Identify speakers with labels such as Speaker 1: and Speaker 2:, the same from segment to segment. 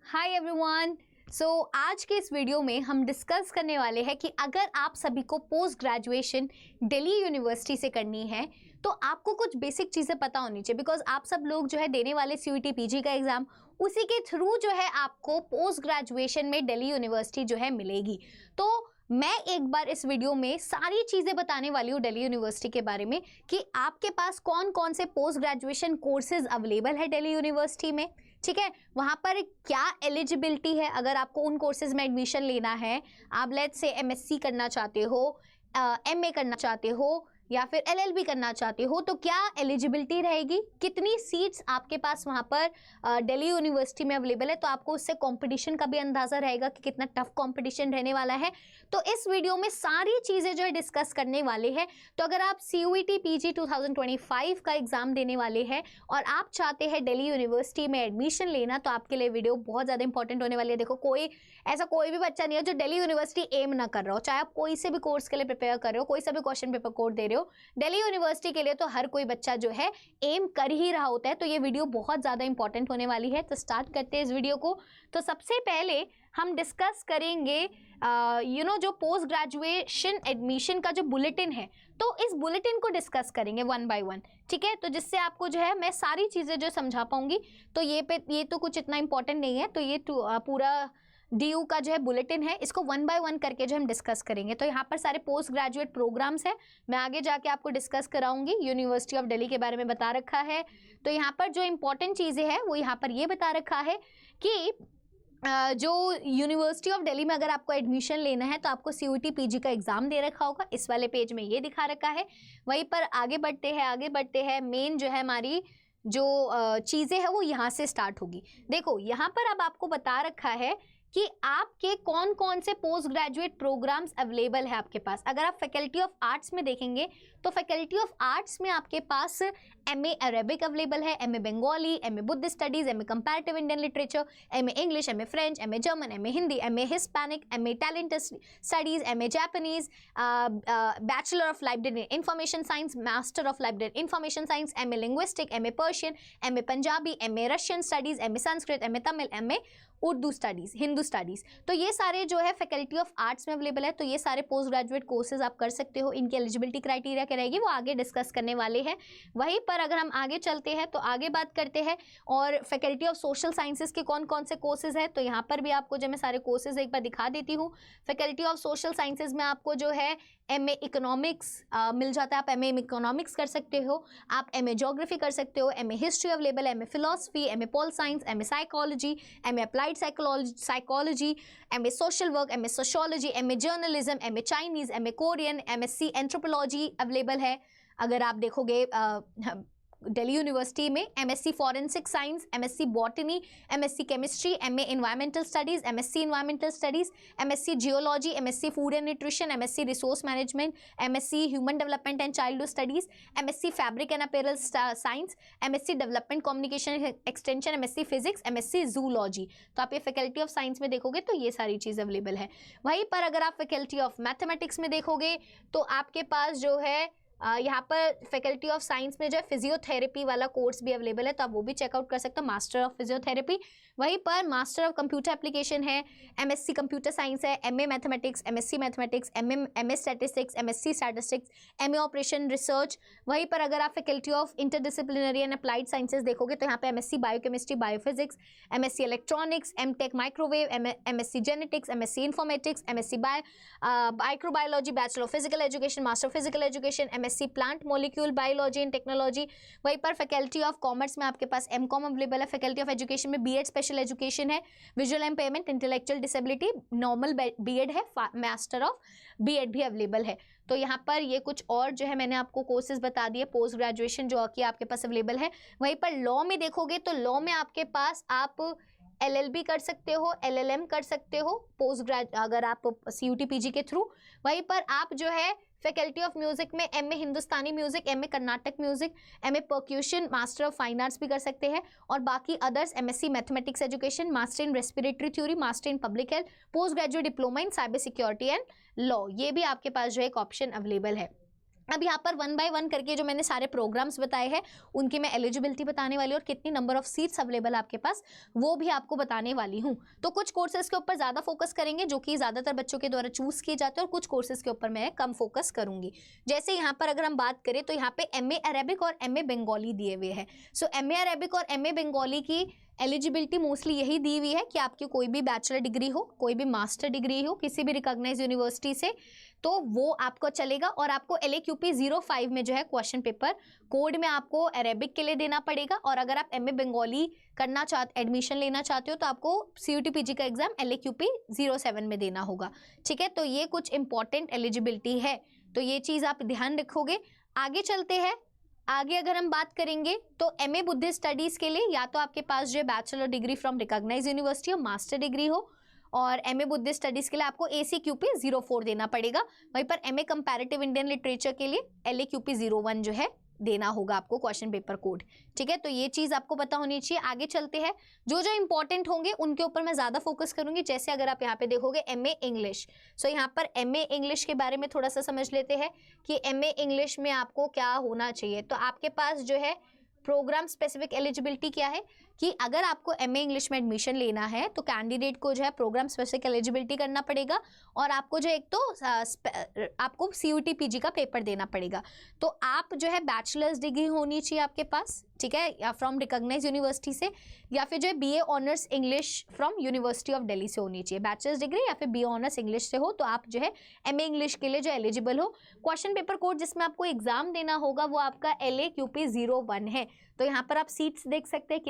Speaker 1: Hi everyone. आज के इस वीडियो में हम डिस्कस करने वाले हैं कि अगर आप सभी को पोस्ट ग्रेजुएशन दिल्ली यूनिवर्सिटी से करनी है तो आपको कुछ बेसिक चीज़ें पता होनी चाहिए, बिकॉज आप सब लोग जो है देने वाले CUET PG का एग्जाम, उसी के थ्रू जो है आपको पोस्ट ग्रेजुएशन में दिल्ली यूनिवर्सिटी जो है मिलेगी। तो मैं एक बार इस वीडियो में सारी चीज़ें बताने वाली हूँ दिल्ली यूनिवर्सिटी के बारे में कि आपके पास कौन कौन से पोस्ट ग्रेजुएशन कोर्सेज अवेलेबल है दिल्ली यूनिवर्सिटी में, ठीक है। वहाँ पर क्या एलिजिबिलिटी है अगर आपको उन कोर्सेज में एडमिशन लेना है। आप लेट्स से MSc करना चाहते हो, MA करना चाहते हो या फिर LLB करना चाहते हो, तो क्या एलिजिबिलिटी रहेगी, कितनी सीट्स आपके पास वहाँ पर दिल्ली यूनिवर्सिटी में अवेलेबल है, तो आपको उससे कंपटीशन का भी अंदाज़ा रहेगा कि कितना टफ कंपटीशन रहने वाला है। तो इस वीडियो में सारी चीज़ें जो है डिस्कस करने वाले हैं। तो अगर आप CUET PG 2025 का एग्जाम देने वाले हैं और आप चाहते हैं दिल्ली यूनिवर्सिटी में एडमिशन लेना, तो आपके लिए वीडियो बहुत ज़्यादा इंपॉर्टेंट होने वाली है। देखो, कोई भी बच्चा नहीं है जो दिल्ली यूनिवर्सिटी एम ना कर रहा हो, चाहे आप कोई से भी कोर्स के लिए प्रिपेयर कर रहे हो, कोई सा भी क्वेश्चन पेपर कोड दे रहे हो, दिल्ली यूनिवर्सिटी के लिए तो हर कोई बच्चा जो है एम कर ही रहा होता है। तो ये वीडियो बहुत ज्यादा इंपॉर्टेंट होने वाली है। तो स्टार्ट करते हैं इस वीडियो को। तो सबसे पहले हम डिस्कस करेंगे जो पोस्ट ग्रेजुएशन एडमिशन का जो बुलेटिन है, तो इस बुलेटिन को डिस्कस करेंगे वन बाय वन, ठीक है। तो जिससे आपको जो है मैं सारी चीजें जो समझा पाऊंगी। तो ये तो कुछ इतना इंपॉर्टेंट नहीं है, तो ये पूरा DU का जो है बुलेटिन है, इसको वन बाय वन करके जो हम डिस्कस करेंगे। तो यहाँ पर सारे पोस्ट ग्रेजुएट प्रोग्राम्स हैं, मैं आगे जाके आपको डिस्कस कराऊंगी। यूनिवर्सिटी ऑफ दिल्ली के बारे में बता रखा है। तो यहाँ पर जो इंपॉर्टेंट चीज़ें हैं वो यहाँ पर ये बता रखा है कि जो यूनिवर्सिटी ऑफ दिल्ली में अगर आपको एडमिशन लेना है तो आपको CUET PG का एग्जाम दे रखा होगा, इस वाले पेज में ये दिखा रखा है। वहीं पर आगे बढ़ते हैं मेन जो है हमारी जो चीज़ें हैं वो यहाँ से स्टार्ट होगी। देखो, यहाँ पर अब आपको बता रखा है कि आपके कौन कौन से पोस्ट ग्रेजुएट प्रोग्राम्स अवेलेबल है आपके पास। अगर आप फैकल्टी ऑफ आर्ट्स में देखेंगे तो फैकल्टी ऑफ आर्ट्स में आपके पास MA अरेबिक अवेलेबल है, MA Bengali, MA Buddha studies, MA comparative Indian literature, MA English, MA French, MA German, MA Hindi, MA Hispanic, MA talent studies, MA Japanese, bachelor of library information science, master of library information science, MA linguistic, MA Persian, MA Punjabi, MA Russian studies, MA Sanskrit, MA Tamil, MA Urdu studies, Hindu studies. तो ये सारे जो है faculty of arts में available है। तो ये सारे पोस्ट ग्रेजुएट कोर्सेज आप कर सकते हो। इनकी एलिजिबिलिटी क्राइटेरिया क्या रहेगी वो आगे डिस्कस करने वाले हैं। वहीं पर अगर हम आगे चलते हैं तो आगे बात करते हैं और फैकल्टी ऑफ सोशल साइंसेज के कौन कौन से कोर्सेज है। तो यहाँ पर भी आपको जो मैं सारे कोर्सेज एक बार दिखा देती हूँ। फैकल्टी ऑफ सोशल साइंसेज में आपको जो है MA इकोनॉमिक्स मिल जाता है, आप MA इकोनॉमिक्स कर सकते हो, आप MA ज्योग्राफी कर सकते हो, MA हिस्ट्री अवेलेबल है, MA philosophy, MA pol science, MA psychology, MA applied psychology, MA social work, MA sociology, MA journalism, MA Chinese, MA Korean, MSc anthropology available है। अगर आप देखोगे दिल्ली यूनिवर्सिटी में MSc forensic science, MSc botany, MSc chemistry, MA environmental studies, MSc environmental studies, MSc geology, MSc food and nutrition, MSc resource management, MSc human development and childhood studies, MSc fabric and apparel science, MSc development communication extension, MSc physics, MSc zoology. तो आप ये faculty of science में देखोगे तो ये सारी चीज़ available है। वहीं पर अगर आप फैकल्टी ऑफ मैथमेटिक्स में देखोगे तो आपके पास जो है यहाँ पर फैकल्टी ऑफ साइंस में जो है फिजियोथेरेपी वाला कोर्स भी अवेलेबल है, तो आप वो भी चेकआउट कर सकते हो, मास्टर ऑफ फिजियोथेरेपी। वहीं पर मास्टर ऑफ कंप्यूटर एप्लीकेशन है, MSc कंप्यूटर साइंस है, MA mathematics, MSc mathematics, MA statistics, MSc statistics, MA operation research. वहीं पर अगर आप faculty of interdisciplinary and applied sciences देखोगे तो यहाँ पे MSc biochemistry, biophysics, MSc electronics, MTech microwave, MSc genetics, MSc informatics, MSc microbiology, bachelor of physical education, master of physical education, MSc plant molecule biology and technology. वहीं पर faculty of commerce में आपके पास MCOM available है। Faculty of education में B.Ed special education है, visual impairment, intellectual disability, normal B.Ed है, master of B.Ed भी available है। तो यहाँ पर ये कुछ और जो है मैंने आपको कोर्सेज बता दिए पोस्ट ग्रेजुएशन जो कि आपके पास अवेलेबल है। वहीं पर लॉ में देखोगे तो लॉ में आपके पास आप LLB कर सकते हो, LLM कर सकते हो अगर आप CUET PG के थ्रू। वहीं पर आप जो है फैकल्टी ऑफ म्यूजिक में MA Hindustani music, MA Karnataka music, MA percussion, master of fine arts भी कर सकते हैं। और बाकी others MSc mathematics education, master in respiratory theory, master in public health, post graduate diploma in cyber security and law, ये भी आपके पास जो है एक ऑप्शन अवेलेबल है। अब यहाँ पर 1 बाय 1 करके जो मैंने सारे प्रोग्राम्स बताए हैं उनकी मैं एलिजिबिलिटी बताने वाली हूँ और कितनी नंबर ऑफ सीट्स अवेलेबल है आपके पास वो भी आपको बताने वाली हूँ। तो कुछ कोर्सेज के ऊपर ज़्यादा फोकस करेंगे जो कि ज़्यादातर बच्चों के द्वारा चूज़ किए जाते हैं, और कुछ कोर्सेज के ऊपर मैं कम फोकस करूँगी। जैसे यहाँ पर अगर हम बात करें तो यहाँ पे MA अरेबिक और MA बंगाली दिए हुए हैं। सो MA अरेबिक और MA बंगाली की एलिजिबिलिटी मोस्टली यही दी हुई है कि आपकी कोई भी बैचलर डिग्री हो, कोई भी मास्टर डिग्री हो किसी भी रिकॉग्नाइज यूनिवर्सिटी से, तो वो आपको चलेगा। और आपको LAQP 05 में जो है क्वेश्चन पेपर कोड में आपको अरेबिक के लिए देना पड़ेगा, और अगर आप MA बंगाली करना चाहते, एडमिशन लेना चाहते हो, तो आपको CUT PG का एग्जाम LAQP 07 में देना होगा। ठीक है, तो ये कुछ इंपॉर्टेंट एलिजिबिलिटी है, तो ये चीज़ आप ध्यान रखोगे। आगे चलते हैं। आगे अगर हम बात करेंगे तो MA बुद्धिस्ट स्टडीज के लिए या तो आपके पास जो है bachelor degree from recognise university और मास्टर डिग्री हो, और MA बुद्धिस्ट स्टडीज के लिए आपको ACQP 04 देना पड़ेगा। वहीं पर MA कंपैरेटिव इंडियन लिटरेचर के लिए LAQP 01 जो है देना होगा आपको क्वेश्चन पेपर कोड। ठीक है, तो ये चीज़ आपको पता होनी चाहिए। आगे चलते हैं, जो जो इंपॉर्टेंट होंगे उनके ऊपर मैं ज़्यादा फोकस करूंगी। जैसे अगर आप यहाँ पे देखोगे MA इंग्लिश, सो यहाँ पर MA इंग्लिश के बारे में थोड़ा सा समझ लेते हैं कि MA इंग्लिश में आपको क्या होना चाहिए। तो आपके पास जो है प्रोग्राम स्पेसिफिक एलिजिबिलिटी क्या है कि अगर आपको MA इंग्लिश में एडमिशन लेना है तो कैंडिडेट को जो है प्रोग्राम स्पेसिफिक एलिजिबिलिटी करना पड़ेगा, और आपको जो एक तो आपको CUT PG का पेपर देना पड़ेगा। तो आप जो है बैचलर्स डिग्री होनी चाहिए आपके पास, ठीक है, या फ्रॉम रिकॉग्नाइज यूनिवर्सिटी से, या फिर जो है BA honours English from university of Delhi से होनी चाहिए। बैचलर्स डिग्री या फिर BA ऑनर्स इंग्लिश से हो तो आप जो है MA इंग्लिश के लिए जो एलिजिबल हो। क्वेश्चन पेपर कोड जिसमें आपको एग्जाम देना होगा वो आपका LAQP 01 है। तो यहाँ पर आप सीट्स देख सकते हैं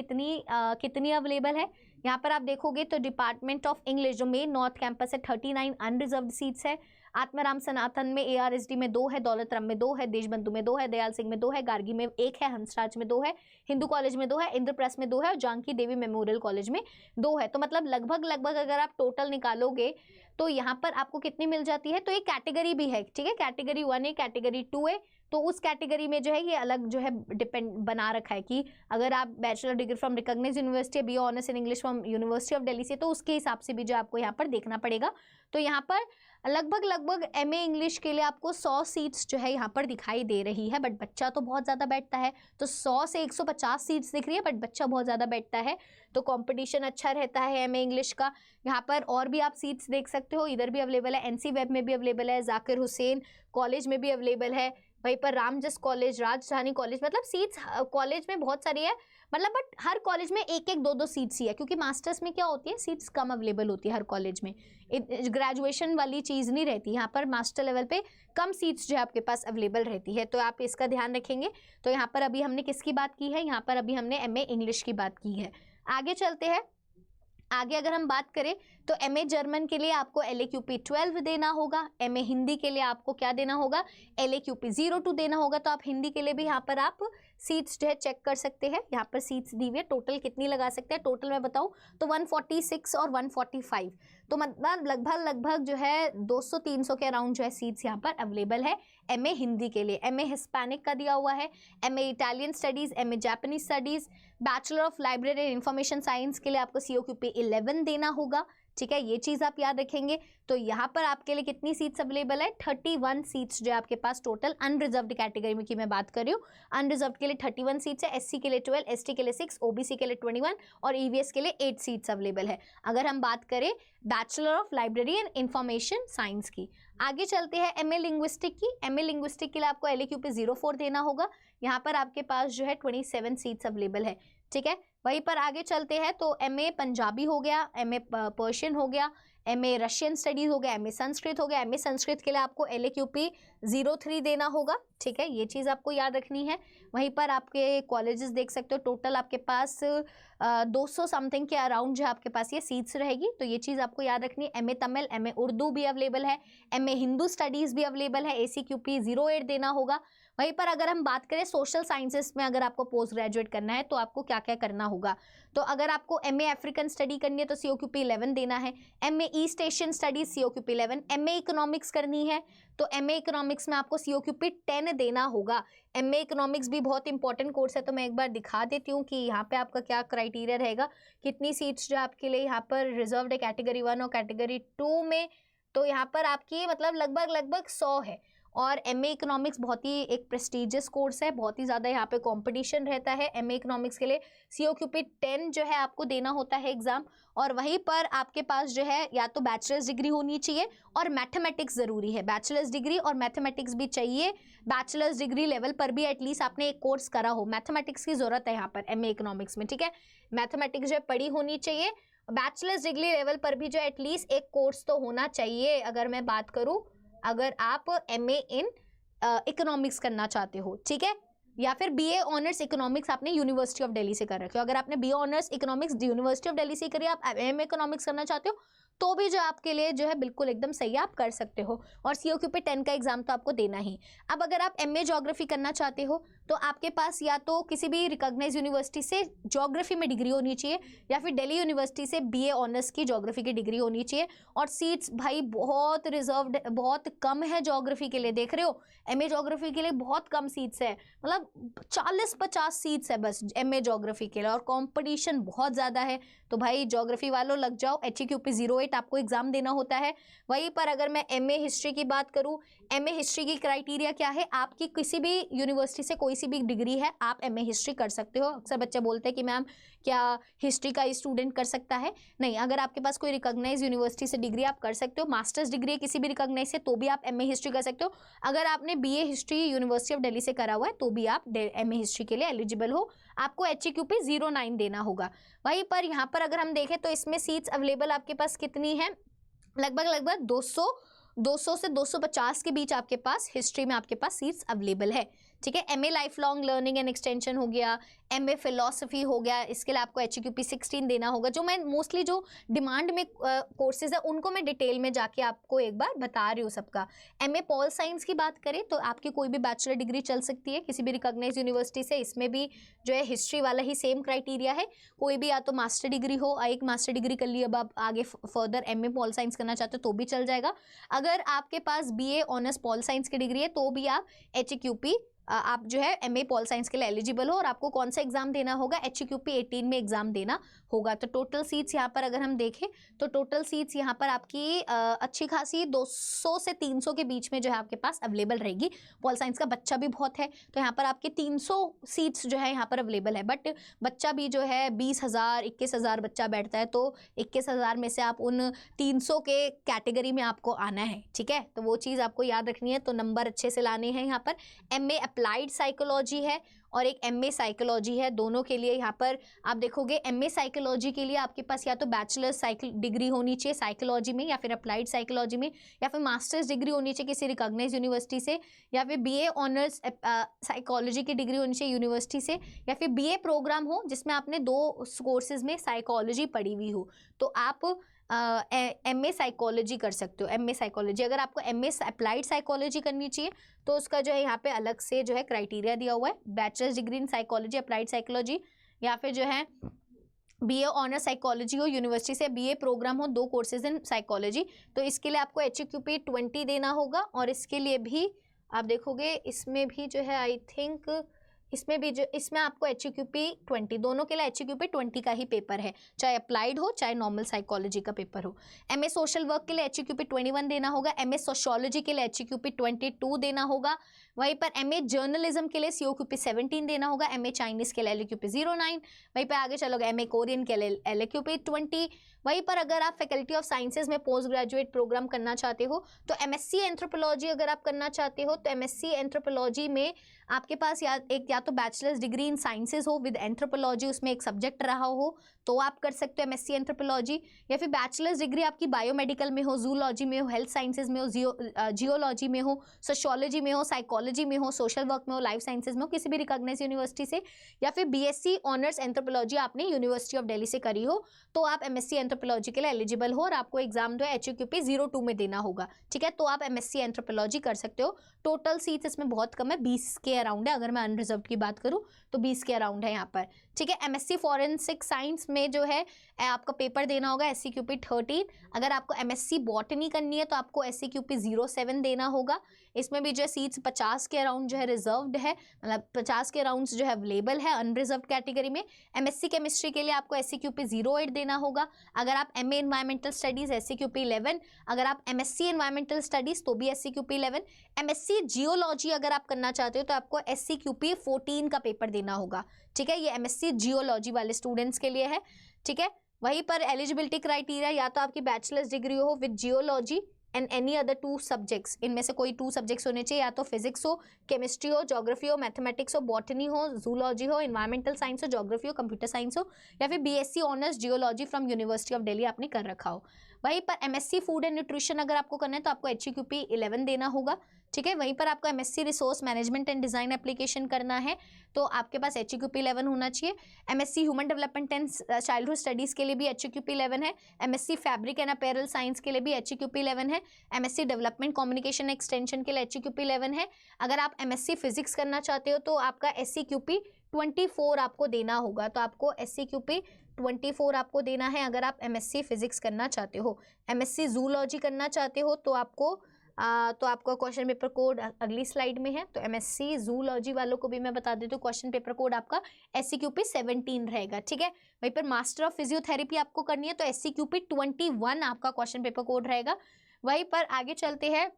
Speaker 1: कितनी अवेलेबल है। यहाँ पर आप देखोगे तो डिपार्टमेंट ऑफ इंग्लिश जो मेन नॉर्थ कैंपस है 39 अनरिजर्व्ड सीट्स है। आत्माराम सनातन में ARSD में 2 है, दौलतराम में 2 है, देशबंधु में 2 है, दयाल सिंह में 2 है, गार्गी में 1 है, हंसराज में 2 है, हिंदू कॉलेज में 2 है, इंद्रप्रस्थ में 2 है और जानकी देवी मेमोरियल कॉलेज में 2 है। तो मतलब लगभग अगर आप टोटल निकालोगे तो यहाँ पर आपको कितनी मिल जाती है। तो एक कैटेगरी भी है, ठीक है, कैटेगरी 1A कैटेगरी 2A। तो उस कैटेगरी में जो है ये अलग जो है डिपेंड बना रखा है कि अगर आप bachelor degree from recognise university, BA honours in English from university of Delhi से, तो उसके हिसाब से भी जो आपको यहाँ पर देखना पड़ेगा। तो यहाँ पर लगभग MA इंग्लिश के लिए आपको 100 सीट्स जो है यहाँ पर दिखाई दे रही है, बट बच्चा तो बहुत ज़्यादा बैठता है। तो 100 से 150 सीट्स दिख रही है, बट बच्चा बहुत ज़्यादा बैठता है, तो कंपटीशन अच्छा रहता है MA इंग्लिश का। यहाँ पर और भी आप सीट्स देख सकते हो, इधर भी अवेलेबल है, NC वेब में भी अवेलेबल है, जाकिर हुसैन कॉलेज में भी अवेलेबल है, वहीं पर रामजस कॉलेज, राजधानी कॉलेज, मतलब सीट्स कॉलेज में बहुत सारी है, मतलब बट हर कॉलेज में एक एक दो दो सीट्स ही है, क्योंकि मास्टर्स में क्या होती है सीट्स कम अवेलेबल होती है हर कॉलेज में। ग्रेजुएशन वाली चीज़ नहीं रहती, यहाँ पर मास्टर लेवल पे कम सीट्स जो है आपके पास अवेलेबल रहती है, तो आप इसका ध्यान रखेंगे। तो यहाँ पर अभी हमने किसकी बात की है, यहाँ पर अभी हमने MA इंग्लिश की बात की है। आगे चलते हैं। आगे अगर हम बात करें तो MA जर्मन के लिए आपको LAQP 12 देना होगा। MA हिंदी के लिए आपको क्या देना होगा, LAQP 02 देना होगा। तो आप हिंदी के लिए भी यहाँ पर आप सीट्स जो है चेक कर सकते हैं, यहाँ पर सीट्स दी हुई है, टोटल कितनी लगा सकते हैं। टोटल मैं बताऊँ तो 146 और 145, तो मतलब लगभग जो है 200-300 के अराउंड जो है सीट्स यहाँ पर अवेलेबल है MA हिंदी के लिए। MA हिस्पैनिक का दिया हुआ है, MA Italian studies, MA Japanese studies, bachelor of library and information science के लिए आपको COQP 11 देना होगा। ठीक है, ये चीज़ आप याद रखेंगे। तो यहाँ पर आपके लिए कितनी सीट्स अवेलेबल है, 31 सीट्स जो है आपके पास टोटल। अनरिजर्व्ड कैटेगरी में की मैं बात कर रही हूँ, अनरिजर्व्ड के लिए 31 सीट्स है, SC के लिए 12, ST के लिए 6, OBC के लिए 21 और EVS के लिए 8 सीट्स अवेलेबल है। अगर हम बात करें bachelor of library and information science की। आगे चलते हैं MA लिंग्विस्टिक की। MA लिंग्विस्टिक के लिए आपको LAQP 04 देना होगा। यहाँ पर आपके पास जो है 27 सीट्स अवेलेबल है। ठीक है, वहीं पर आगे चलते हैं तो MA पंजाबी हो गया, MA पर्शियन हो गया, MA रशियन स्टडीज़ हो गया, MA संस्कृत हो गया। MA संस्कृत के लिए आपको LAQP 03 देना होगा। ठीक है, ये चीज़ आपको याद रखनी है। वहीं पर आपके कॉलेजेस देख सकते हो, टोटल आपके पास 200 समथिंग के अराउंड जो आपके पास ये सीट्स रहेगी, तो ये चीज़ आपको याद रखनी है। MA तमिल, MA उर्दू भी अवेलेबल है, MA हिंदू स्टडीज़ भी अवेलेबल है, ACQP 08 देना होगा। वहीं पर अगर हम बात करें सोशल साइंसेस में अगर आपको पोस्ट ग्रेजुएट करना है तो आपको क्या क्या करना होगा, तो अगर आपको MA अफ्रीकन स्टडी करनी है तो COQP 11 देना है, MA east Asian studies COQP 11, MA economics करनी है तो MA इकोनॉमिक्स में आपको COQP 10 देना होगा। MA इकोनॉमिक्स भी बहुत इंपॉर्टेंट कोर्स है, तो मैं एक बार दिखा देती हूँ कि यहाँ पे आपका क्या क्राइटेरिया रहेगा, कितनी सीट्स जो आपके लिए यहाँ पर रिजर्व्ड है कैटेगरी 1 और कैटेगरी 2 में। तो यहाँ पर आपकी मतलब लगभग 100 है, और एमए इकोनॉमिक्स बहुत ही एक प्रेस्टिजियस कोर्स है, बहुत ही ज़्यादा यहाँ पे कंपटीशन रहता है एमए इकोनॉमिक्स के लिए। COQP 10 जो है आपको देना होता है एग्जाम, और वहीं पर आपके पास जो है या तो बैचलर्स डिग्री होनी चाहिए और मैथमेटिक्स ज़रूरी है, बैचलर्स डिग्री और मैथमेटिक्स भी चाहिए। बैचलर्स डिग्री लेवल पर भी एटलीस्ट आपने एक कोर्स करा हो, मैथमेटिक्स की ज़रूरत है यहाँ पर एमए इकोनॉमिक्स में, ठीक है। मैथमेटिक्स जो है पढ़ी होनी चाहिए। बैचलर्स डिग्री लेवल पर भी जो एटलीस्ट एक कोर्स तो होना चाहिए। अगर मैं बात करूँ, अगर आप एमए इन इकोनॉमिक्स करना चाहते हो, ठीक है, या फिर BA ऑनर्स इकोनॉमिक्स आपने यूनिवर्सिटी ऑफ दिल्ली से कर रखे हो। अगर आपने BA honours economics university of Delhi से करिए, आप एमए इकोनॉमिक्स करना चाहते हो तो भी जो आपके लिए जो है बिल्कुल एकदम सही है, आप कर सकते हो। और COQP 10 का एग्जाम तो आपको देना ही। अब अगर आप MA ज्योग्राफी करना चाहते हो तो आपके पास या तो किसी भी रिकॉग्नाइज यूनिवर्सिटी से ज्योग्राफी में डिग्री होनी चाहिए, या फिर दिल्ली यूनिवर्सिटी से BA ऑनर्स की ज्योग्राफी की डिग्री होनी चाहिए। और सीट्स भाई बहुत रिजर्व्ड, बहुत कम है ज्योग्राफी के लिए, देख रहे हो MA ज्योग्राफी के लिए बहुत कम सीट्स है, मतलब 40-50 सीट्स है बस MA ज्योग्राफी के लिए, और कॉम्पिटिशन बहुत ज़्यादा है। तो भाई ज्योग्राफी वालों लग जाओ, HEQP 08 आपको एग्जाम देना होता है। वहीं पर अगर मैं MA हिस्ट्री की बात करूं, MA हिस्ट्री की क्राइटेरिया क्या है, आपकी किसी भी यूनिवर्सिटी से कोई सी भी डिग्री है आप MA हिस्ट्री कर सकते हो। अक्सर बच्चे बोलते हैं कि मैम क्या हिस्ट्री का स्टूडेंट कर सकता है, नहीं, अगर आपके पास कोई रिकॉग्नाइज यूनिवर्सिटी से डिग्री आप कर सकते हो, मास्टर्स डिग्री है किसी भी रिकॉग्नाइज से तो भी आप MA हिस्ट्री कर सकते हो। अगर आपने BA history university of Delhi से करा हुआ है तो भी आप MA हिस्ट्री के लिए एलिजिबल हो। आपको HEQP 09 देना होगा। वहीं पर यहाँ पर अगर हम देखें तो इसमें सीट्स अवेलेबल आपके पास कितनी है, लगभग 200 से 250 के बीच आपके पास हिस्ट्री में आपके पास सीट्स अवेलेबल है, ठीक है। MA life long learning and extension हो गया, MA फिलोसफी हो गया, इसके लिए आपको HEQP 16 देना होगा। जो मैं मोस्टली जो डिमांड में कोर्सेज है उनको मैं डिटेल में जाके आपको एक बार बता रही हूँ सबका। MA पॉल साइंस की बात करें तो आपकी कोई भी बैचलर डिग्री चल सकती है किसी भी रिकॉग्नाइज यूनिवर्सिटी से, इसमें भी जो है हिस्ट्री वाला ही सेम क्राइटेरिया है। कोई भी या तो मास्टर डिग्री हो, एक मास्टर डिग्री कर ली, अब आप आगे फर्दर MA पॉल साइंस करना चाहते हो तो भी चल जाएगा। अगर आपके पास BA ऑनर्स पॉल साइंस की डिग्री है तो भी आप HEQP आप जो है MA पॉल साइंस के लिए एलिजिबल हो। और आपको कौन सा एग्जाम देना होगा, HEQP 18 में एग्जाम देना होगा। तो टोटल सीट्स यहाँ पर अगर हम देखें तो टोटल सीट्स यहाँ पर आपकी अच्छी खासी 200 से 300 के बीच में जो है आपके पास अवेलेबल रहेगी। पॉल साइंस का बच्चा भी बहुत है तो यहाँ पर आपके 300 सीट्स जो है यहाँ पर अवेलेबल है। बट बच्चा भी जो है 20,000 21,000 बच्चा बैठता है, तो 21,000 में से आप उन 300 के कैटेगरी में आपको आना है, ठीक है। तो वो चीज़ आपको याद रखनी है, तो नंबर अच्छे से लाने हैं। यहाँ पर MA अप्लाइड साइकोलॉजी है और एक MA साइकोलॉजी है, दोनों के लिए यहाँ पर आप देखोगे MA साइकोलॉजी के लिए आपके पास या तो बैचलर्स डिग्री होनी चाहिए साइकोलॉजी में, या फिर अप्लाइड साइकोलॉजी में, या फिर मास्टर्स डिग्री होनी चाहिए किसी रिकॉग्नाइज यूनिवर्सिटी से, या फिर BA ऑनर्स साइकोलॉजी की डिग्री होनी चाहिए यूनिवर्सिटी से, या फिर BA प्रोग्राम हो जिसमें आपने 2 कोर्सेज में साइकोलॉजी पढ़ी हुई हो तो आप MA साइकोलॉजी कर सकते हो। MA साइकोलॉजी, अगर आपको MA अप्लाइड साइकोलॉजी करनी चाहिए तो उसका जो है यहाँ पे अलग से जो है क्राइटेरिया दिया हुआ है, bachelors degree in psychology applied psychology, या फिर जो है BA ऑनर साइकोलॉजी हो यूनिवर्सिटी से, BA प्रोग्राम हो 2 कोर्सेज इन साइकोलॉजी, तो इसके लिए आपको HEQP 20 देना होगा। और इसके लिए भी आप देखोगे इसमें भी जो है आई थिंक इसमें आपको HEQP 20, दोनों के लिए HEQP 20 का ही पेपर है, चाहे अप्लाइड हो चाहे नॉर्मल साइकोलॉजी का पेपर हो। MA सोशल वर्क के लिए HEQP 21 देना होगा, MA सोशियोलॉजी के लिए HEQP 22 देना होगा। वहीं पर MA जर्नलिज्म के लिए COQP 17 देना होगा, MA चाइनीज़ के लिए LAQP 09, वहीं पर आगे चलोगे MA कोरियन के लिए LAQP 20। वहीं पर अगर आप फैकल्टी ऑफ साइंसेज में पोस्ट ग्रेजुएट प्रोग्राम करना चाहते हो तो MSc एंथ्रोपोलॉजी अगर आप करना चाहते हो तो MSc एंथ्रोपोलॉजी में आपके पास या तो बैचलर्स डिग्री इन साइंसेज हो विद एंथ्रोपोलॉजी, उसमें एक सब्जेक्ट रहा हो तो आप कर सकते हो MSc एंथ्रोपोलॉजी, या फिर बैचलर्स डिग्री आपकी बायोमेडिकल में हो, जूलॉजी में हो, हेल्थ साइंसेज में हो, जियोलॉजी में हो, सोशियोलॉजी में हो, साइकोलॉजी में हो, सोशल वर्क में हो, लाइफ साइंसेज में हो, किसी भी रिकॉग्नाइज यूनिवर्सिटी से, या फिर BSc ऑनर्स एंथ्रोपोलॉजी आपने यूनिवर्सिटी ऑफ दिल्ली से करी हो तो आप MSc एंथ्रोपोलॉजी के लिए एलिजिबल हो और आपको एग्जाम जो है HEQP 02 में देना होगा, ठीक है। तो आप MSc एंथ्रोपोलॉजी कर सकते हो। टोटल सीट्स इसमें बहुत कम है, 20 के अराउंड है। अगर मैं अनरिजर्व की बात करूँ तो 20 के अराउंड है यहाँ पर, ठीक है। एमएससी फॉरेंसिक साइंस में जो है आपका पेपर देना होगा SCQP 13। अगर आपको एमएससी बॉटनी करनी है तो आपको SCQP 07 देना होगा। इसमें भी जो है सीट्स 50 के अराउंड जो है रिजर्व्ड है, मतलब 50 के अराउंड जो है अवेलेबल है अनरिजर्व्ड कैटेगरी में। एमएससी केमिस्ट्री के लिए आपको SCQP 08 देना होगा। अगर आप MA एनवायरमेंटल स्टडीज SCQP 11, अगर आप MSc एनवायरमेंटल स्टडीज तो भी SCQP 11। MSc जियोलॉजी अगर आप करना चाहते हो तो आपको SCQP 14 का पेपर देना होगा, ठीक है। ये MSc जियोलॉजी वाले स्टूडेंट्स के लिए है, ठीक है। वहीं पर एलिजिबिलिटी क्राइटेरिया या तो आपकी बैचलर्स डिग्री हो with geology and any other 2 subjects, इनमें से कोई 2 सब्जेक्ट्स होने चाहिए, या तो फिजिक्स हो, केमिस्ट्री हो, ज्योग्राफी हो, मैथमेटिक्स हो, बॉटनी हो, जूलॉजी हो, एनवायरमेंटल साइंस हो, ज्योग्राफी हो, कंप्यूटर साइंस हो, या फिर BSc honours geology from university of Delhi आपने कर रखा हो। वहीं पर MSc फूड एंड न्यूट्रिशन अगर आपको करना है तो आपको SCQP 11 देना होगा, ठीक है। वहीं पर आपको MSc resource management and design application करना है तो आपके पास SCQP 11 होना चाहिए। MSc human development and childhood studies के लिए भी SCQP 11 है। MSc fabric and apparel science के लिए भी SCQP 11 है। MSc डेवलपमेंट कम्युनिकेशन एक्सटेंशन के लिए SCQP 11 है। अगर आप MSc फिजिक्स करना चाहते हो तो आपका SCQP 24 आपको देना होगा, तो आपको SCQP 24 आपको देना है अगर आप MSc फिजिक्स करना चाहते हो। MSc जूलॉजी करना चाहते हो तो आपका क्वेश्चन पेपर कोड अगली स्लाइड में है। तो MSc जूलॉजी वालों को भी मैं बता देती हूँ, क्वेश्चन पेपर कोड आपका SCQP 17 रहेगा, ठीक है। वहीं पर मास्टर ऑफ फिजियोथेरेपी आपको करनी है तो SCQP 21 आपका क्वेश्चन पेपर कोड रहेगा। वहीं पर आगे चलते हैं,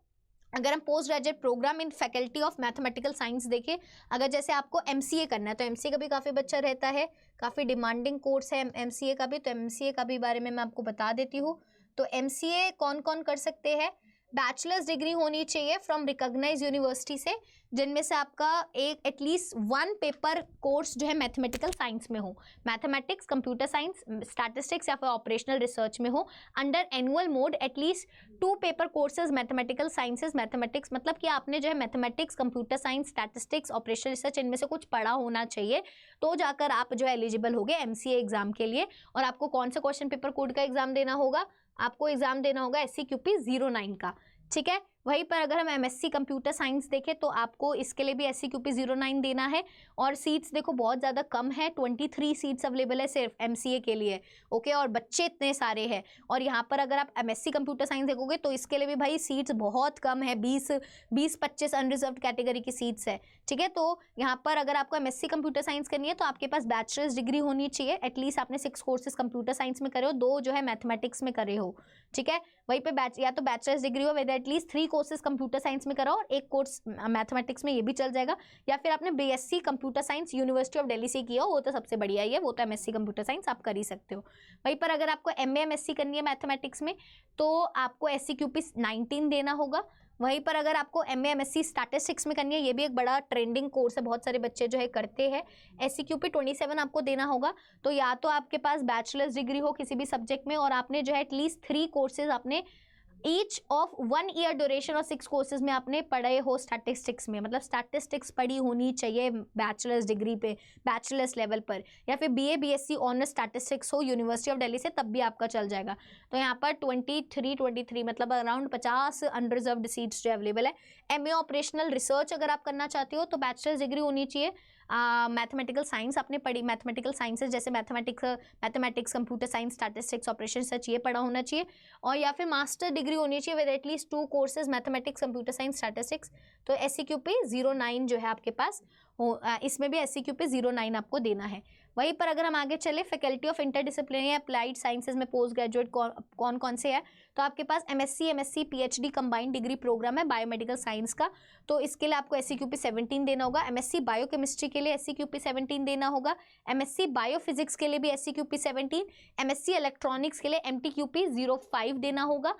Speaker 1: अगर हम post graduate programme in faculty of mathematical science देखें, अगर जैसे आपको MCA करना है तो MCA का भी काफ़ी बच्चा रहता है, काफ़ी डिमांडिंग कोर्स है MCA का भी, तो MCA का भी बारे में मैं आपको बता देती हूँ। तो MCA कौन कौन कर सकते हैं? बैचलर्स डिग्री होनी चाहिए फ्रॉम रिकॉग्नाइज्ड यूनिवर्सिटी से, जिनमें से आपका एक एटलीस्ट 1 पेपर कोर्स जो है मैथमेटिकल साइंस में हो, मैथमेटिक्स, कंप्यूटर साइंस, स्टैटिस्टिक्स या फिर ऑपरेशनल रिसर्च में हो। Under annual mode at least 2 paper courses mathematical sciences mathematics, मतलब कि आपने जो है mathematics, computer science, statistics, operational research इनमें से कुछ पढ़ा होना चाहिए, तो जाकर आप जो है एलिजिबल हो गए MCA एग्जाम के लिए। और आपको कौन सा क्वेश्चन पेपर कोड का एग्जाम देना होगा? आपको एग्जाम देना होगा SCQP 09 का, ठीक है। वहीं पर अगर हम MSc कंप्यूटर साइंस देखें तो आपको इसके लिए भी SCQP 09 देना है। और सीट्स देखो बहुत ज़्यादा कम है, 23 सीट्स अवेलेबल है सिर्फ MCA के लिए, ओके। और बच्चे इतने सारे हैं, और यहाँ पर अगर आप MSc कंप्यूटर साइंस देखोगे तो इसके लिए भी भाई सीट्स बहुत कम है, 20-25 अनरिजर्व्ड कैटेगरी की सीट्स है, ठीक है। तो यहाँ पर अगर आपको MSc कंप्यूटर साइंस करनी है तो आपके पास बैचलर्स डिग्री होनी चाहिए, एटलीस्ट आपने 6 कोर्सेज कंप्यूटर साइंस में करे हो, 2 जो है मैथमेटिक्स में करे हो, ठीक है। वहीं पे या तो बैचलर्स डिग्री हो with at least 3 courses computer science में करा और 1 कोर्स मैथमेटिक्स में, ये भी चल जाएगा। या फिर आपने BSc computer science university of Delhi से किया हो, वो तो सबसे बढ़िया ही है, वो तो MSc कंप्यूटर साइंस आप कर ही सकते हो। वहीं पर अगर आपको MA MSc करनी है मैथमेटिक्स में तो आपको SCQP 19 देना होगा। वहीं पर अगर आपको MA MSc स्टैटिस्टिक्स में करनी है, ये भी एक बड़ा ट्रेंडिंग कोर्स है, बहुत सारे बच्चे जो है करते हैं, SCQP 27 आपको देना होगा। तो या तो आपके पास बैचलर्स डिग्री हो किसी भी सब्जेक्ट में और आपने जो है एटलीस्ट 3 कोर्सेज आपने ईच ऑफ 1 ईयर ड्यूरेशन और 6 कोर्सेज में आपने पढ़े हो स्टैटिस्टिक्स में, मतलब स्टैटिस्टिक्स पढ़ी होनी चाहिए बैचलर्स डिग्री पे, बैचलर्स लेवल पर, या फिर BA BSc ऑनर्स स्टैटिस्टिक्स हो यूनिवर्सिटी ऑफ दिल्ली से, तब भी आपका चल जाएगा। तो यहाँ पर 23 मतलब अराउंड 50 अनरिजर्व्ड सीट्स जो अवेलेबल है। MA ऑपरेशनल रिसर्च अगर आप करना चाहते हो तो बैचलर्स डिग्री होनी चाहिए, मैथमेटिकल साइंस आपने पढ़ी, मैथमेटिकल साइंसेज जैसे mathematics, computer science, statistics, operation research ये पढ़ा होना चाहिए। और या फिर मास्टर डिग्री होनी चाहिए with at least 2 courses mathematics, computer science, statistics. तो SCQP 09 जो है आपके पास हो, इसमें भी SCQP 09 आपको देना है। वहीं पर अगर हम आगे चले, faculty of interdisciplinary applied sciences में पोस्ट ग्रेजुएट कौन कौन से है, तो आपके पास MSc PhD combined degree programme है बायोमेडिकल साइंस का, तो इसके लिए आपको SCQP 17 देना होगा। MSc बायोकेमिस्ट्री के लिए SCQP 17 देना होगा। MSc बायोफिजिक्स के लिए भी SCQP 17, MSc इलेक्ट्रॉनिक्स के लिए MTQP 05 देना होगा।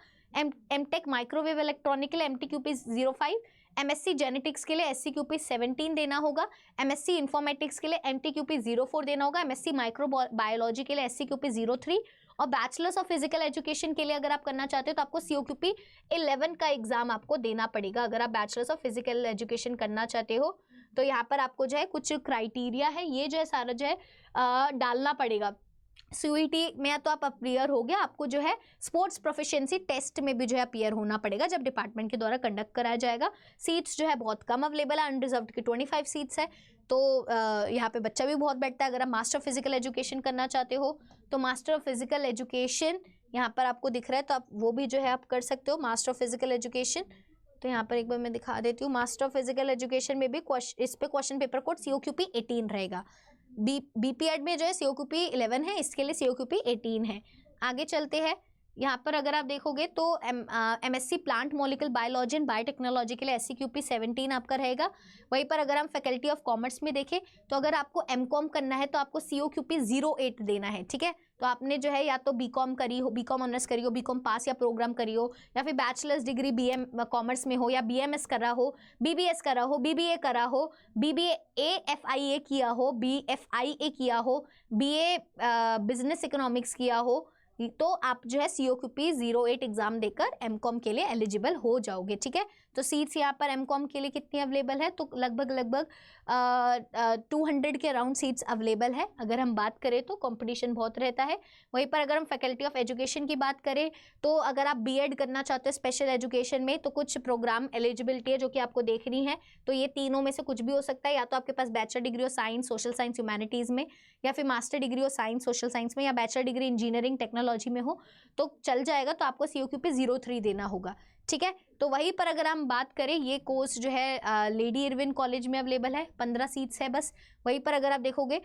Speaker 1: MTech माइक्रोवेव इलेक्ट्रॉनिक के लिए MTQP 05, MSc जेनेटिक्स के लिए SCQP 17 देना होगा। MSc इंफॉर्मेटिक्स के लिए MTQP 04 देना होगा। MSc माइक्रोबायोलॉजी के लिए SCQP 03 और बैचलर्स ऑफ फिजिकल एजुकेशन के लिए अगर आप करना चाहते हो तो आपको COQP 11 का एग्जाम आपको देना पड़ेगा अगर आप बैचलर्स ऑफ फिजिकल एजुकेशन करना चाहते हो। तो यहाँ पर आपको जो है कुछ क्राइटेरिया है, ये जो है सारा जो है डालना पड़ेगा। CUET में तो आप अपीयर हो गया, आपको जो है स्पोर्ट्स प्रोफिशिएंसी टेस्ट में भी जो है अपीयर होना पड़ेगा जब डिपार्टमेंट के द्वारा कंडक्ट कराया जाएगा। सीट्स जो है बहुत कम अवेलेबल है, अनरिजर्व्ड की 25 सीट्स है। तो यहाँ पे बच्चा भी बहुत बैठता है। अगर आप मास्टर ऑफ फिजिकल एजुकेशन करना चाहते हो तो मास्टर ऑफ फिजिकल एजुकेशन यहाँ पर आपको दिख रहा है, तो आप वो भी जो है आप कर सकते हो, मास्टर ऑफ फिजिकल एजुकेशन। तो यहाँ पर एक बार मैं दिखा देती हूँ, मास्टर ऑफ फिजिकल एजुकेशन में भी इस पे क्वेश्चन पेपर कोड COQP 18 रहेगा। BPED में जो है COQP 11 है, इसके लिए COQP 18 है। आगे चलते हैं, यहाँ पर अगर आप देखोगे तो MSc plant molecular biology and biotechnology के लिए SCQP 17 आपका रहेगा। वहीं पर अगर हम फैकल्टी ऑफ कॉमर्स में देखें तो अगर आपको MCOM करना है तो आपको COQP 08 देना है, ठीक है। तो आपने जो है या तो BCom करी हो, BCom ऑनर्स करी हो, BCom पास या प्रोग्राम करी हो, या फिर बैचलर्स डिग्री BM कॉमर्स में हो, या BMS करा हो, BBS करा हो, BBA करा हो, BBA FIA किया हो, BFIA किया हो, BA बिजनेस इकोनॉमिक्स किया हो, तो आप जो है COQP 08 एग्जाम देकर MCOM के लिए एलिजिबल हो जाओगे, ठीक है। तो सीट्स यहाँ पर MCOM के लिए कितनी अवेलेबल है, तो लगभग 200 के अराउंड सीट्स अवेलेबल है। अगर हम बात करें तो कंपटीशन बहुत रहता है। वहीं पर अगर हम फैकल्टी ऑफ एजुकेशन की बात करें तो अगर आप BEd करना चाहते हो स्पेशल एजुकेशन में तो कुछ प्रोग्राम एलिजिबिलिटी है जो कि आपको देखनी है। तो ये तीनों में से कुछ भी हो सकता है, या तो आपके पास बैचलर डिग्री हो साइंस, सोशल साइंस, ह्यूमैनिटीज़ में, या फिर मास्टर डिग्री हो साइंस, सोशल साइंस में, या बैचलर डिग्री इंजीनियरिंग टेक्नोलॉजी में हो तो चल जाएगा। तो आपको COQP 03 देना होगा, ठीक है। तो वहीं पर अगर हम बात करें, ये कोर्स जो है लेडी इरविन कॉलेज में अवेलेबल है, 15 सीट्स है बस। वहीं पर अगर आप देखोगे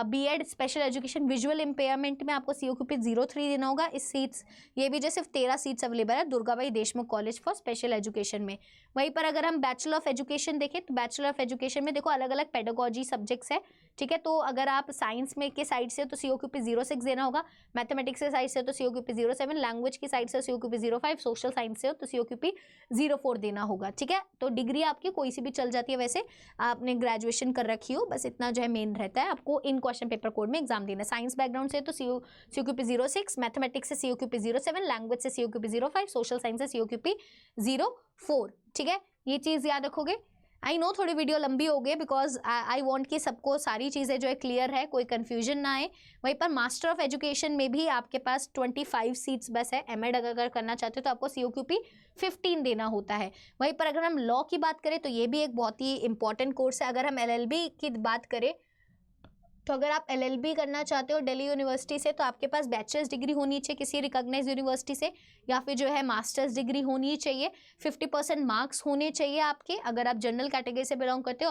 Speaker 1: BEd special education visual impairment में आपको COQP 03 देना होगा। इस सीट्स ये भी जो सिर्फ 13 सीट्स अवेलेबल है Durgabai Deshmukh college for special education में। वहीं पर अगर हम बैचलर ऑफ एजुकेशन देखें तो बैचलर ऑफ एजुकेशन में देखो अलग अलग पेडागोजी सब्जेक्ट्स है, ठीक है। तो अगर आप साइंस में के साइड से तो COQP 06 देना होगा, मैथमेटिक्स के साइड से तो COQP 07, लैंग्वेज की साइड से COQP 05, सोशल साइंस से हो तो COQP 04 देना होगा, ठीक है। तो डिग्री आपकी कोई सी भी चल जाती है, वैसे आपने ग्रेजुएशन कर रखी हो, बस इतना जो है मेन रहता है। आपको इन क्वेश्चन पेपर कोड में एग्जाम देना है। साइंस बैकग्राउंड से तो COQP 06, मैथमेटिक्स से COQP 07, लैंग्वेज से COQP 05, सोशल साइंस से COQP 04, ठीक है। ये चीज़ याद रखोगे। आई नो थोड़ी वीडियो लंबी हो गई बिकॉज आई वांट कि सबको सारी चीज़ें जो है क्लियर है, कोई कन्फ्यूजन ना आए। वहीं पर मास्टर ऑफ एजुकेशन में भी आपके पास 25 सीट्स बस है। MAd अगर करना चाहते हो तो आपको COQP 15 देना होता है। वहीं पर अगर हम लॉ की बात करें तो ये भी एक बहुत ही इंपॉर्टेंट कोर्स है। अगर हम LLB की बात करें तो अगर आप LLB करना चाहते हो दिल्ली यूनिवर्सिटी से तो आपके पास बैचलर्स डिग्री होनी चाहिए किसी रिकॉग्नाइज यूनिवर्सिटी से, या फिर जो है मास्टर्स डिग्री होनी चाहिए। 50% मार्क्स होने चाहिए आपके अगर आप जनरल कैटेगरी से बिलोंग करते हो।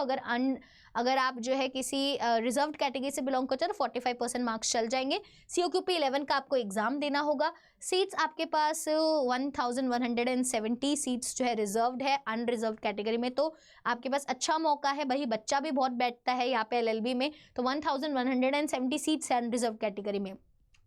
Speaker 1: अगर आप जो है किसी रिजर्व्ड कैटेगरी से बिलोंग करते हो तो 45% मार्क्स चल जाएंगे। COQP 11 का आपको एग्जाम देना होगा। सीट्स आपके पास 1170 सीट्स जो है रिजर्व्ड है अनरिजर्व्ड कैटेगरी में, तो आपके पास अच्छा मौका है। भाई बच्चा भी बहुत बैठता है यहाँ पे LLB में, तो 1170 सीट्स है अनरिजर्व्ड कैटेगरी में,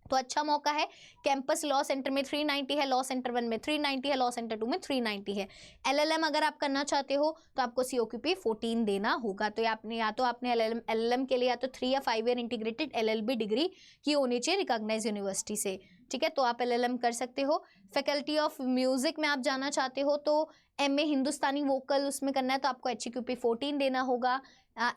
Speaker 1: तो अच्छा मौका है। कैंपस लॉ सेंटर में 390 है, लॉ सेंटर 1 में 390 है, लॉ सेंटर 2 में 390 है। LLM अगर आप करना चाहते हो तो आपको COQP 14 देना होगा। तो या तो आपने LLM के लिए या तो 3 या 5 ईयर इंटीग्रेटेड LLB डिग्री की होनी चाहिए रिकॉग्नाइज यूनिवर्सिटी से, ठीक है। तो आप LLM कर सकते हो। फैकल्टी ऑफ म्यूजिक में आप जाना चाहते हो तो MA हिंदुस्तानी वोकल उसमें करना है तो आपको HEQP 14 देना होगा।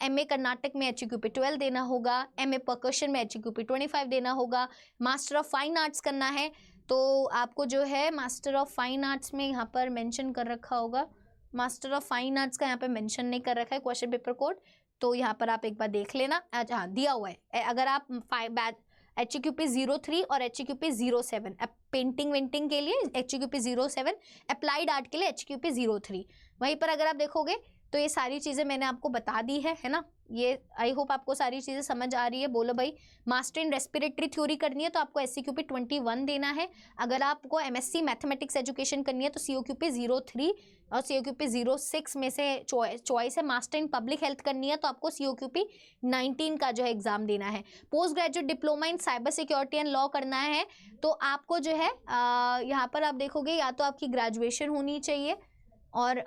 Speaker 1: MA कर्नाटक में HEQP 12 देना होगा। MA परकशन में HEQP 25 देना होगा। मास्टर ऑफ फाइन आर्ट्स करना है तो आपको जो है मास्टर ऑफ फाइन आर्ट्स में यहाँ पर मेंशन कर रखा होगा, मास्टर ऑफ फाइन आर्ट्स का यहाँ पे मेंशन नहीं कर रखा है क्वेश्चन पेपर कोड, तो यहाँ पर आप एक बार देख लेना। हाँ दिया हुआ है। अगर आप HEQP 03 और HEQP 07 पेंटिंग वेंटिंग के लिए HEQP 07, अप्लाइड आर्ट के लिए HEQP 03। वहीं पर अगर आप देखोगे तो ये सारी चीज़ें मैंने आपको बता दी है ना। ये आई होप आपको सारी चीज़ें समझ आ रही है। बोलो भाई, मास्टर इन रेस्पिरेटरी थ्योरी करनी है तो आपको SCQP 21 देना है। अगर आपको MSc मैथमेटिक्स एजुकेशन करनी है तो COQP 03 और COQP 06 में से चॉइस है। मास्टर इन पब्लिक हेल्थ करनी है तो आपको COQP 19 का जो है एग्जाम देना है। Post graduate diploma in cyber security and law करना है तो आपको जो है यहाँ पर आप देखोगे या तो आपकी ग्रेजुएशन होनी चाहिए और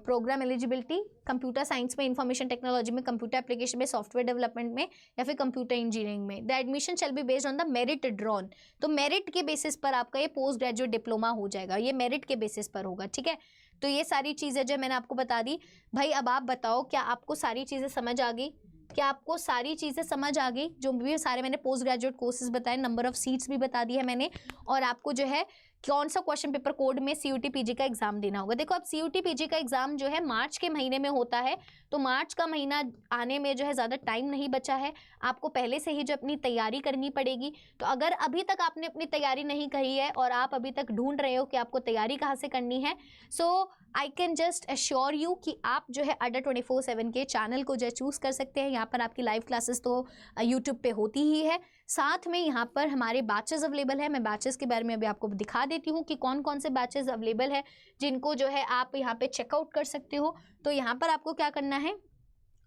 Speaker 1: प्रोग्राम एलिजिबिलिटी कंप्यूटर साइंस में, इंफॉर्मेशन टेक्नोलॉजी में, कंप्यूटर एप्लीकेशन में, सॉफ्टवेयर डेवलपमेंट में या फिर कंप्यूटर इंजीनियरिंग में। The admission shall be based on the merit drawn, तो मेरिट के बेसिस पर आपका ये पोस्ट ग्रेजुएट डिप्लोमा हो जाएगा, ये मेरिट के बेसिस पर होगा, ठीक है। तो ये सारी चीज़ें जो मैंने आपको बता दी। भाई अब आप बताओ क्या आपको सारी चीज़ें समझ आ गई? क्या आपको सारी चीज़ें समझ आ गई? जो भी सारे मैंने पोस्ट ग्रेजुएट कोर्सेज बताए, नंबर ऑफ सीट्स भी बता दी है मैंने, और आपको जो है कौन सा क्वेश्चन पेपर कोड में CUT PG का एग्जाम देना होगा। देखो अब CUT PG का एग्जाम जो है मार्च के महीने में होता है, तो मार्च का महीना आने में जो है ज़्यादा टाइम नहीं बचा है, आपको पहले से ही जो अपनी तैयारी करनी पड़ेगी। तो अगर अभी तक आपने अपनी तैयारी नहीं करी है और आप अभी तक ढूंढ रहे हो कि आपको तैयारी कहाँ से करनी है, so I can just assure you कि आप जो है अड्डा 24/7 के चैनल को जो है चूज़ कर सकते हैं। यहाँ पर आपकी लाइव क्लासेस तो यूट्यूब पे होती ही है, साथ में यहाँ पर हमारे बैचेस अवेलेबल है। मैं बैचेस के बारे में अभी आपको दिखा देती हूँ कि कौन कौन से बैचेस अवेलेबल है जिनको जो है आप यहाँ पे चेकआउट कर सकते हो। तो यहाँ पर आपको क्या करना है,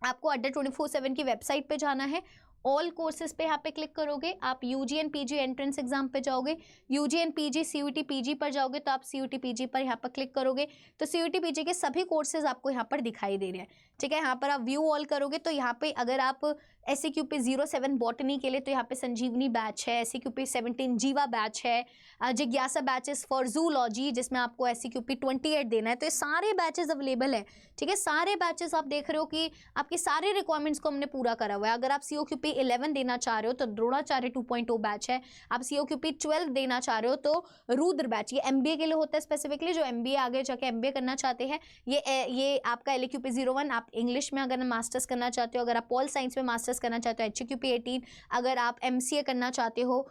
Speaker 1: आपको अड्डा 24/7 की वेबसाइट पे जाना है, ऑल कोर्सेज पे यहाँ पे क्लिक करोगे, आप UG and PG entrance exam पे जाओगे, UG and PG CUT PG पर जाओगे तो आप CUT PG पर यहाँ पर क्लिक करोगे तो CUT PG के सभी कोर्सेज आपको यहाँ पर दिखाई दे रहे हैं। ठीक है, यहाँ पर आप व्यू ऑल करोगे तो यहाँ पे अगर आप SCQP 07 बॉटनी के लिए तो यहाँ पे संजीवनी बैच है, SCQP 17 जीवा बैच है, जिज्ञासा बैचेस फॉर जूलॉजी जिसमें आपको SCQP 28 देना है। तो ये सारे बैचेस अवेलेबल है। ठीक है, सारे बैचेस आप देख रहे हो कि आपके सारे रिक्वायरमेंट्स को हमने पूरा करा हुआ है। अगर आप COQP 11 देना चाह रहे हो तो द्रोणाचार्य 2.0 बैच है, आप COQP 12 देना चाह रहे हो तो रुद्र बैच, ये MBA के लिए होता है स्पेसिफिकली, जो MBA आगे जाके MBA करना चाहते हैं। ये आपका LAQP 01, आप इंग्लिश में अगर मास्टर्स करना चाहते हो, अगर आप पॉल साइंस में मास्टर्स करना चाहते हो HQP 18, अगर आप MCA करना चाहते हो,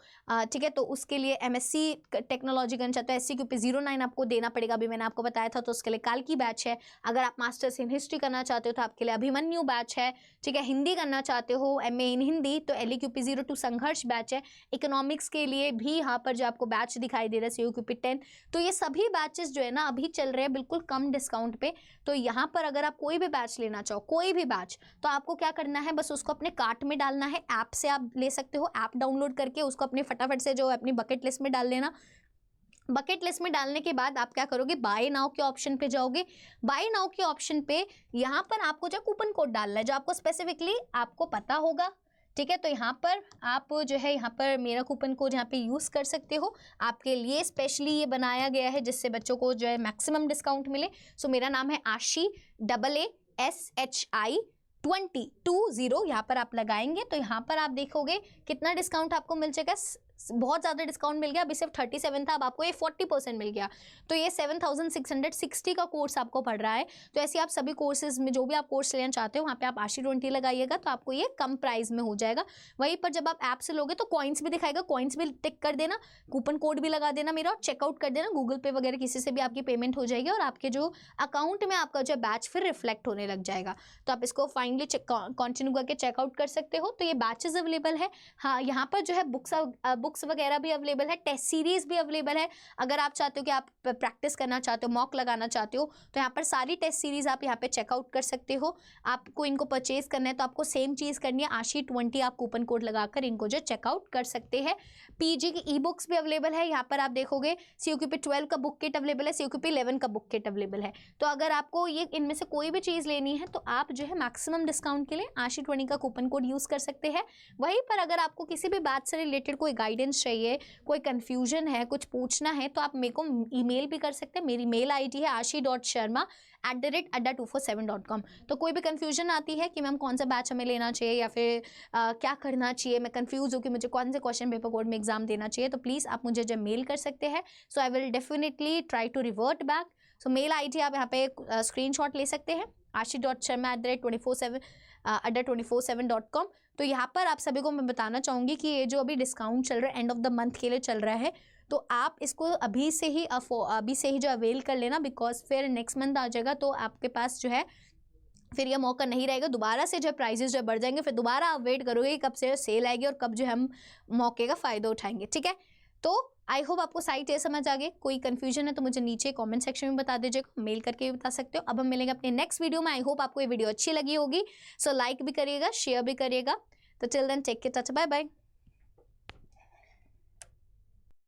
Speaker 1: ठीक है, तो उसके लिए MSc टेक्नोलॉजी करना चाहते हो SCQP 09 आपको देना पड़ेगा, अभी मैंने आपको बताया था, तो उसके लिए काल्की बैच है। अगर आप मास्टर्स इन हिस्ट्री करना चाहते हो तो आपके लिए अभिमन्यु बैच है। ठीक है, हिंदी करना चाहते हो MA इन हिंदी तो LAQP 02 संघर्ष बैच है। इकोनॉमिक्स के लिए भी यहाँ पर जो आपको बैच दिखाई दे रहा है COQP 10, तो ये सभी बैचेस जो है ना अभी चल रहे हैं बिल्कुल कम डिस्काउंट पे। तो यहाँ पर अगर आप कोई भी बैच लेना चाहो, कोई भी बैच, तो आपको क्या करना है, बस उसको अपने कार्ट में डालना है। ऐप से आप ले सकते हो, ऐप डाउनलोड करके उसको अपने फटाफट से जो अपनी बकेट लिस्ट में डाल लेना। बकेट लिस्ट में डालने के बाद आप क्या करोगे, बाय नाउ के ऑप्शन पे जाओगे। बाय नाउ के ऑप्शन पे यहाँ पर आपको जो कूपन कोड डालना है जो आपको स्पेसिफिकली आपको पता होगा। ठीक है, तो यहाँ पर आप जो है यहाँ पर मेरा कूपन कोड यहाँ पे यूज़ कर सकते हो, आपके लिए स्पेशली ये बनाया गया है जिससे बच्चों को जो है मैक्सिमम डिस्काउंट मिले। सो मेरा नाम है आशी, AASHI 2020। यहाँ पर आप लगाएंगे तो यहाँ पर आप देखोगे कितना डिस्काउंट आपको मिल जाएगा। बहुत ज़्यादा डिस्काउंट मिल गया, अभी सिर्फ 37 था, अब आपको ये 40% मिल गया। तो ये 7660 का कोर्स आपको पड़ रहा है। तो ऐसे आप सभी कोर्सेज में जो भी आप कोर्स लेना चाहते हो वहाँ पे आप आशी 20 लगाइएगा तो आपको ये कम प्राइस में हो जाएगा। वहीं पर जब आप ऐप से लोगे तो कॉइन्स भी दिखाएगा, कॉइन्स भी टिक कर देना, कूपन कोड भी लगा देना मेरा और चेकआउट कर देना। गूगल पे वगैरह किसी से भी आपकी पेमेंट हो जाएगी और आपके जो अकाउंट में आपका जो बैच फिर रिफ्लेक्ट होने लग जाएगा। तो आप इसको फाइनली कंटिन्यू करके चेकआउट कर सकते हो। तो ये बैचेस अवेलेबल है। हाँ, यहाँ पर जो है बुक्स वगैरह भी अवेलेबल है, टेस्ट सीरीज भी अवेलेबल है। अगर आप चाहते हो कि आप प्रैक्टिस करना चाहते हो, मॉक लगाना चाहते हो, तो यहाँ पर सारी टेस्ट सीरीज आप यहाँ पे चेकआउट कर सकते हो। आपको इनको परचेज करना है तो आपको सेम चीज़ करनी है, आशी 20 आप कूपन कोड लगाकर इनको जो चेकआउट कर सकते हैं। PG की ई बुक्स भी अवेलेबल है। यहाँ पर आप देखोगे COQP 12 का बुक किट अवेलेबल है, COQP 11 का बुक किट अवेलेबल है। तो अगर आपको ये इनमें से कोई भी चीज़ लेनी है तो आप जो है मैक्सिमम डिस्काउंट के लिए आशी 20 का कूपन कोड यूज़ कर सकते हैं। वहीं पर अगर आपको किसी भी बात से रिलेटेड कोई गाइडेंस चाहिए, कोई कन्फ्यूजन है, कुछ पूछना है, तो आप मेरे को ईमेल भी कर सकते हैं। मेरी मेल ID है ashi.sharma@adda247.com। तो कोई भी कन्फ्यूजन आती है कि मैम कौन सा बैच हमें लेना चाहिए या फिर क्या करना चाहिए, मैं कंफ्यूज हूँ कि मुझे कौन से क्वेश्चन पेपर कोड में एग्जाम देना चाहिए, तो प्लीज़ आप मुझे जब मेल कर सकते हैं। So I will definitely try to revert back. So mail ID आप यहाँ पे स्क्रीनशॉट ले सकते हैं, ashi.sharma@adda247.com। तो यहाँ पर आप सभी को मैं बताना चाहूँगी कि ये जो अभी डिस्काउंट चल रहा है एंड ऑफ द मंथ के लिए चल रहा है, तो आप इसको अभी से ही जो अवेल कर लेना, बिकॉज फिर नेक्स्ट मंथ आ जाएगा तो आपके पास जो है फिर ये मौका नहीं रहेगा। दोबारा से जो प्राइजेस जो बढ़ जाएंगे, फिर दोबारा आप वेट करोगे कि कब से सेल आएगी और कब जो हम मौके का फ़ायदा उठाएंगे। ठीक है, तो आई होप आपको साइट ये समझ आ गई। कोई कंफ्यूजन है तो मुझे नीचे कमेंट सेक्शन में बता दीजिएगा, मेल करके भी बता सकते हो। अब हम मिलेंगे अपने नेक्स्ट वीडियो में। आई होप आपको ये वीडियो अच्छी लगी होगी। सो लाइक भी करिएगा, शेयर भी करिएगा। तो till then take care, tata, bye bye.